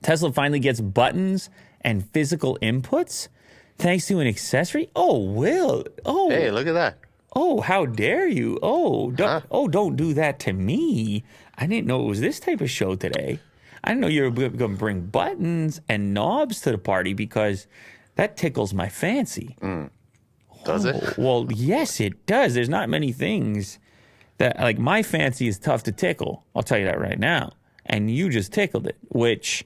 Tesla finally gets buttons and physical inputs thanks to an accessory. Oh, Will. Oh, Hey, look at that. Oh, how dare you? Don't do that to me. I didn't know it was this type of show today. I didn't know you were going to bring buttons and knobs to the party because that tickles my fancy. Does it? Well, yes, it does. There's not many things that, like, my fancy is tough to tickle. I'll tell you that right now. And you just tickled it, which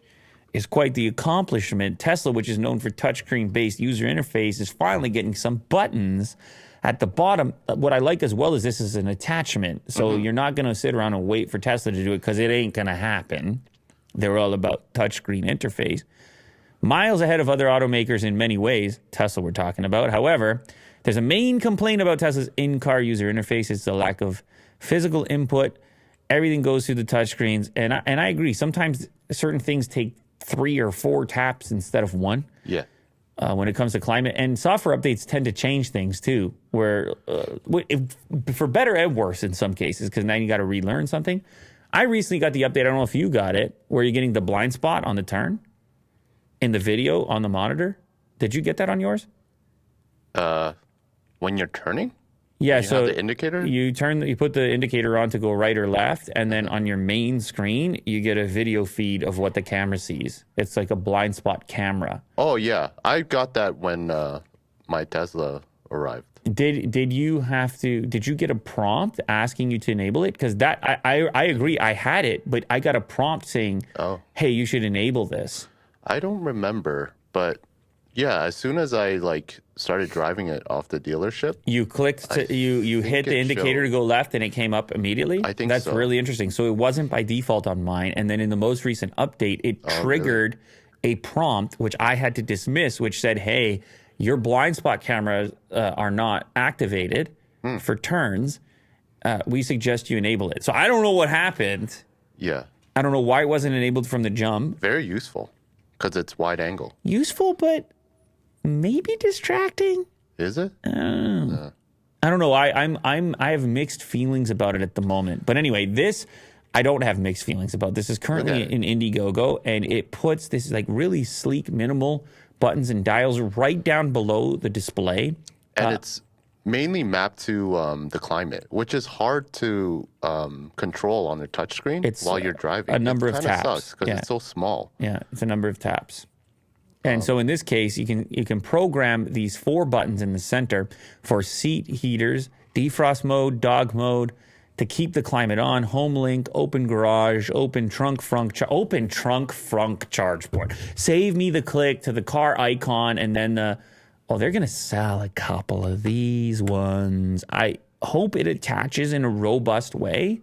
is quite the accomplishment. Tesla, which is known for touchscreen-based user interface, is finally getting some buttons at the bottom. What I like as well is this is an attachment. So you're not going to sit around and wait for Tesla to do it because it ain't going to happen. They're all about touchscreen interface. Miles ahead of other automakers in many ways, Tesla we're talking about. However, there's a main complaint about Tesla's in-car user interface. It's the lack of physical input. Everything goes through the touchscreens. And I agree. Sometimes certain things take 3 or 4 taps instead of 1. Yeah. When it comes to climate. And software updates tend to change things too, where for better and worse in some cases, because now you got to relearn something. I recently got the update, I don't know if you got it, where you're getting the blind spot on the turn in the video on the monitor. Did you get that on yours? When you're turning? Yeah, you have the indicator? You put the indicator on to go right or left, and then on your main screen, you get a video feed of what the camera sees. It's like a blind spot camera. Oh, yeah. I got that when my Tesla arrived. Did you get a prompt asking you to enable it? Because that I agree, I had it, but I got a prompt saying, hey, you should enable this. I don't remember, but yeah, as soon as I started driving it off the dealership, you clicked you hit the indicator to go left and it came up immediately. I think that's so. Really interesting. So it wasn't by default on mine, and then in the most recent update, it triggered a prompt which I had to dismiss, which said, "Hey, your blind spot cameras are not activated for turns. We suggest you enable it." So I don't know what happened. Yeah, I don't know why it wasn't enabled from the jump. very useful because it's wide angle. Useful, but maybe distracting. Is it? I don't know. I have mixed feelings about it at the moment. But anyway, this I don't have mixed feelings about. This is currently in Indiegogo, and it puts this really sleek, minimal buttons and dials right down below the display. And it's mainly mapped to the climate, which is hard to control on the touchscreen while you're driving. A number of taps. Sucks because it's so small. Yeah, it's a number of taps. And so in this case, you can program these 4 buttons in the center for seat heaters, defrost mode, dog mode, to keep the climate on, home link, open garage, open trunk frunk charge port. Save me the click to the car icon, and then they're going to sell a couple of these ones. I hope it attaches in a robust way.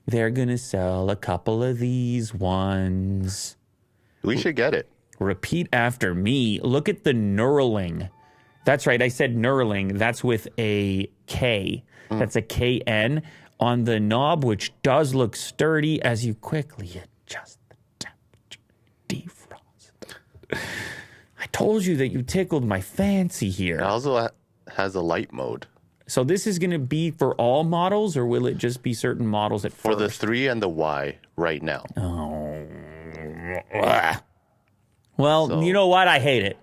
They're going to sell a couple of these ones. We should get it. Repeat after me. Look at the knurling. That's right. I said knurling. That's with a K. That's a KN on the knob, which does look sturdy as you quickly adjust the temperature. Defrost. I told you that you tickled my fancy here. It also has a light mode. So this is going to be for all models, or will it just be certain models at first? For the 3 and the Y right now. Well, you know what? I hate it.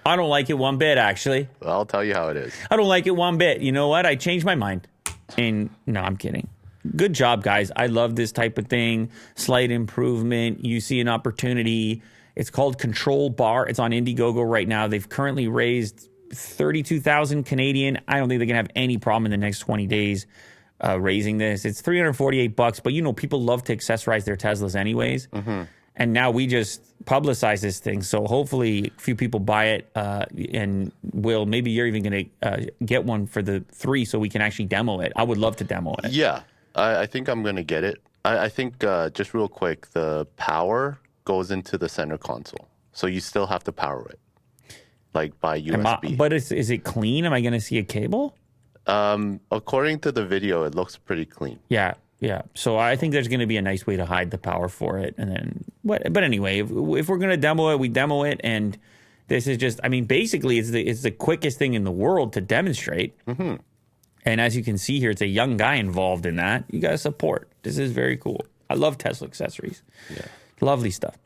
I don't like it one bit, actually. I'll tell you how it is. I don't like it one bit. You know what? I changed my mind. And no, I'm kidding. Good job, guys. I love this type of thing. Slight improvement. You see an opportunity. It's called Control Bar. It's on Indiegogo right now. They've currently raised 32,000 Canadian. I don't think they can have any problem in the next 20 days raising this. It's $348, but people love to accessorize their Teslas anyways. And now we just publicize this thing. So hopefully a few people buy it, and maybe you're even going to get one for the 3 so we can actually demo it. I would love to demo it. Yeah, I think I'm going to get it. I think just real quick, the power goes into the center console. So you still have to power it, like by USB. But is it clean? Am I going to see a cable? According to the video, it looks pretty clean. Yeah. So I think there's going to be a nice way to hide the power for it. And then, but anyway, if we're going to demo it, we demo it. And this is just, basically it's the quickest thing in the world to demonstrate. And as you can see here, it's a young guy involved in that. You got to support. This is very cool. I love Tesla accessories. Yeah. Lovely stuff.